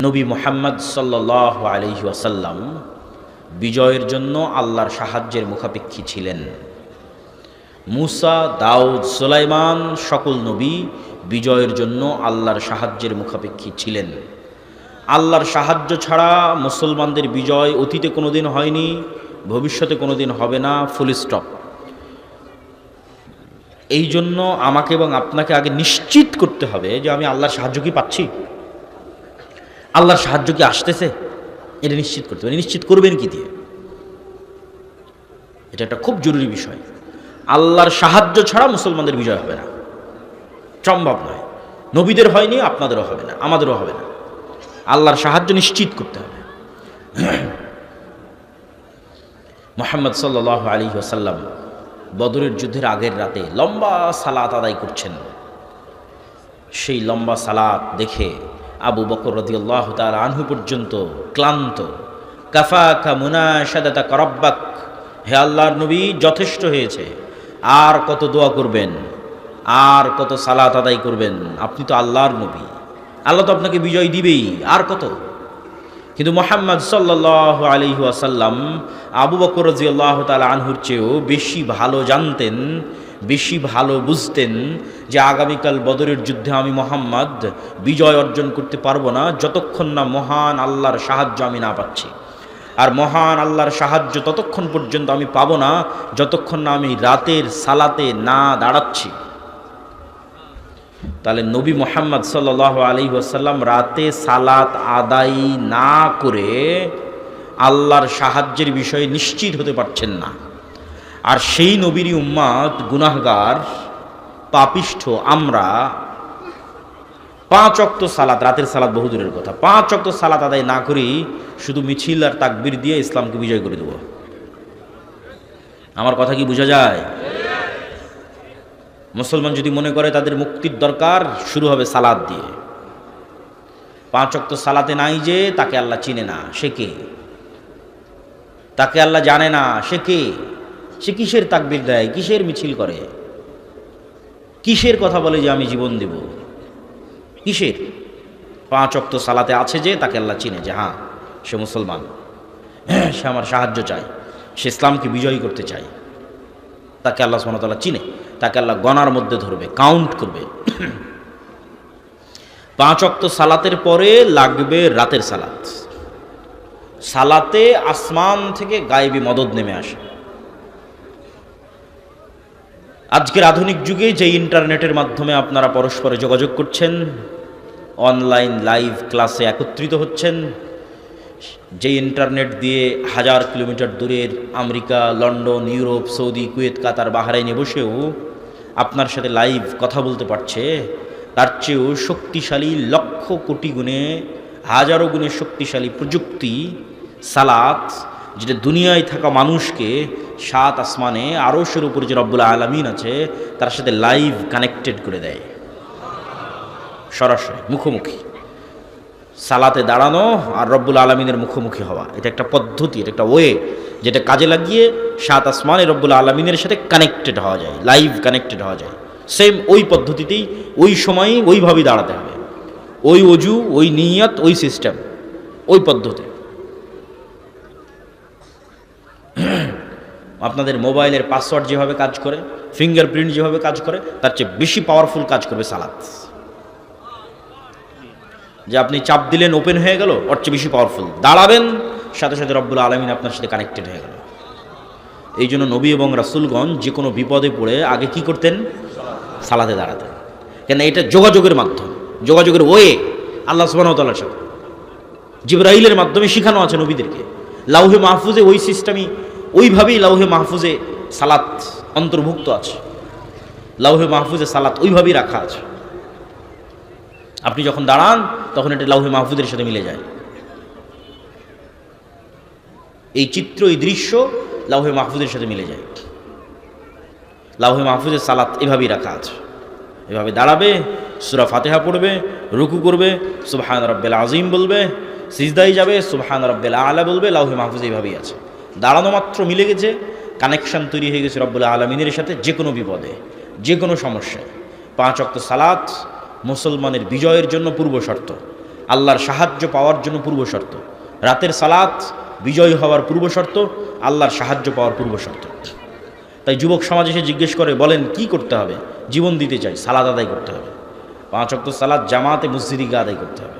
নবী মুহাম্মদ সাল্লাল্লাহু আলাইহি ওয়াসাল্লাম বিজয়ের জন্য আল্লাহর সাহায্যের মুখাপেক্ষী ছিলেন। মুসা, দাউদ, সুলাইমান সকল নবী বিজয়ের জন্য আল্লাহর সাহায্যের মুখাপেক্ষী ছিলেন। আল্লাহর সাহায্য ছাড়া মুসলমানদের বিজয় অতীতে কোনোদিন হয়নি, ভবিষ্যতে কোনোদিন হবে না, ফুল স্টপ। এই জন্য আমাকে এবং আপনাকে আগে নিশ্চিত করতে হবে যে আমি আল্লাহর সাহায্য কি পাচ্ছি, আল্লাহর সাহায্য কি আসতেছে, এটা নিশ্চিত করতে হবে। নিশ্চিত করবেন কি দিয়ে? এটা একটা খুব জরুরি বিষয়। আল্লাহর সাহায্য ছাড়া মুসলমানদের বিজয় হবে না, সম্ভব নয়। নবীদের হয়নি, আপনাদেরও হবে না, আমাদেরও হবে না। আল্লাহর সাহায্য নিশ্চিত করতে হবে। মুহাম্মদ সাল্লাল্লাহু আলাইহি ওয়াসাল্লাম বদরের যুদ্ধের আগের রাতে লম্বা সালাত আদায় করছেন। সেই লম্বা সালাত দেখে আবু বকর রাদিয়াল্লাহু তাআলা আনহু পর্যন্ত ক্লান্ত। কাফাকা মুনাশাদাতাকা রাব্বাক, হে আল্লাহর নবী, যথেষ্ট হয়েছে। আর কত দোয়া করবেন, আর কত সালাত আদায় করবেন? আপনি তো আল্লাহর নবী, আল্লাহ তো আপনাকে বিজয় দিবেই, আর কত? কিন্তু মুহাম্মদ সাল্লাল্লাহু আলাইহি ওয়াসাল্লাম আবু বকর রাদিয়াল্লাহু তাআলা আনহুর চেয়েও বেশি ভালো জানতেন, বেশি ভালো বুঝতেন যে আগামীকাল বদরের যুদ্ধে আমি মুহাম্মদ বিজয় অর্জন করতে পারবো না যতক্ষণ না মহান আল্লাহর সাহায্য আমি না পাচ্ছি। আর মহান আল্লাহর সাহায্য ততক্ষণ পর্যন্ত আমি পাবো না যতক্ষণ না আমি রাতের সালাতে না দাঁড়াচ্ছি। তাহলে নবী মুহাম্মদ সাল্লাল্লাহু আলাইহি ওয়াসাল্লাম রাতে সালাত আদায় না করে আল্লাহর সাহায্যের বিষয়ে নিশ্চিত হতে পারছেন না। আর সেই নবীরই উম্মত গুনাহগার পাপিষ্ঠ আমরা 5 ওয়াক্ত সালাত, রাতের সালাত বহু দূরের কথা, 5 ওয়াক্ত সালাত আদায় না করি শুধু মিছিল আর তাকবীর দিয়ে ইসলামকে বিজয় করে দেব। আমার কথা কি বোঝা যায়? মুসলমান যদি মনে করে তাদের মুক্তির দরকার, শুরু হবে সালাত দিয়ে। 5 ওয়াক্ত সালাতে নাই যে তাকে আল্লাহ চিনে না, সে কে? তাকে আল্লাহ জানে না, সে কে? সে কিসের তাকবীর দেয়, কিসের মিছিল করে, কিসের কথা বলে যে আমি জীবন দেব, কিসের? 5 ওয়াক্ত সালাতে আছে যে তাকে আল্লাহ চিনে যে হ্যাঁ সে মুসলমান, সে আমার সাহায্য চায়, সে ইসলামকে বিজয়ী করতে চায়। তাকে আল্লাহ সুবহানাহু ওয়া তাআলা চিনে, তাকে আল্লাহ গণার মধ্যে ধরবে, কাউন্ট করবে। 5 ওয়াক্ত সালাতের পরে লাগবে রাতের সালাত। সালাতে আসমান থেকে গায়েবী মদদ নেমে আসে। আজকের আধুনিক যুগে যে ইন্টারনেটের মাধ্যমে আপনারা পরস্পরে যোগাযোগ করছেন, অনলাইন লাইভ ক্লাসে একত্রিত হচ্ছেন, যে ইন্টারনেট দিয়ে 1000 কিলোমিটার দূরের America, London, Europe, Saudi, Kuwait, Qatar, বাহরাইনে বসেও আপনার সাথে লাইভ কথা বলতে পারছে, তার চেয়েও শক্তিশালী লক্ষ কোটি গুণে, হাজারো গুণে শক্তিশালী প্রযুক্তি সালাত, যেটা দুনিয়ায় থাকা মানুষকে 7 আসমানে আরশের উপরে যে রব্বুল আলামিন আছে তার সাথে লাইভ কানেক্টেড করে দেয়, সরাসরি মুখোমুখি। সালাতে দাঁড়ানো আর রব্বুল আলামিনের মুখোমুখি হওয়া, এটা একটা পদ্ধতি, এটা একটা ওয়ে, যেটা কাজে লাগিয়ে 7 আসমানে রব্বুল আলামিনের সাথে কানেক্টেড হওয়া যায়, লাইভ কানেক্টেড হওয়া যায়। সেম ওই পদ্ধতিতেই, ওই সময়ই ওইভাবেই দাঁড়াতে হবে, ওই অজু, ওই নিয়ত, ওই সিস্টেম, ওই পদ্ধতি। আপনাদের মোবাইলের পাসওয়ার্ড যেভাবে কাজ করে, ফিঙ্গারপ্রিন্ট যেভাবে কাজ করে, তার চেয়ে বেশি পাওয়ারফুল কাজ করবে সালাত। যে আপনি চাপ দিলেন ওপেন হয়ে গেল, ওর চেয়ে বেশি পাওয়ারফুল। দাঁড়াবেন, সাথে সাথে রব্বুল আলামিন আপনার সাথে কানেক্টেড হয়ে গেল। এই জন্য নবী এবং রাসূলগণ যে কোনো বিপদে পড়ে আগে কি করতেন? সালাতে দাঁড়াতেন। কেন? এটা যোগাযোগের মাধ্যম, যোগাযোগের ওয়ে আল্লাহ সুবহানাহু ওয়া তাআলার সাথে। জিবরাইলের মাধ্যমে শিখানো আছে নবীদেরকে। লাউহে মাহফুজে ওই সিস্টেমই, ওইভাবেই লাউহে মাহফুজে সালাত অন্তর্ভুক্ত আছে। লাউহে মাহফুজে সালাত ওইভাবেই রাখা আছে। আপনি যখন দাঁড়ান তখন এটা লাউহে মাহফুজের সাথে মিলে যায়। এই চিত্র, এই দৃশ্য লাউহে মাহফুজের সাথে মিলে যায়। লাউহে মাহফুজের সালাত এভাবেই রাখা আছে। এভাবে দাঁড়াবে, সূরা ফাতিহা পড়বে, রুকু করবে, সুবহান রাব্বিল আযীম বলবে, সিজদায় যাবে, সুবহান রাব্বিল আ'লা বলবে। লাউহে মাহফুজ এইভাবেই আছে। দাঁড়ানো মাত্র মিলে গেছে, কানেকশন তৈরি হয়ে গেছে রব্বুল আলামিনের সাথে। যে কোনো বিপদে, যে কোনো সমস্যায় 5 ওয়াক্ত সালাত মুসলমানের বিজয়ের জন্য পূর্ব শর্ত। আল্লাহর সাহায্য পাওয়ার জন্য পূর্ব শর্ত। রাতের সালাত বিজয় হওয়ার পূর্ব শর্ত, আল্লাহর সাহায্য পাওয়ার পূর্ব শর্ত। তাই যুবক সমাজ এসে জিজ্ঞেস করে, বলেন কি করতে হবে? জীবন দিতে চাই, সালাত আদায় করতে হবে। 5 ওয়াক্ত সালাত জামাতে মসজিদে গিয়ে আদায় করতে হবে।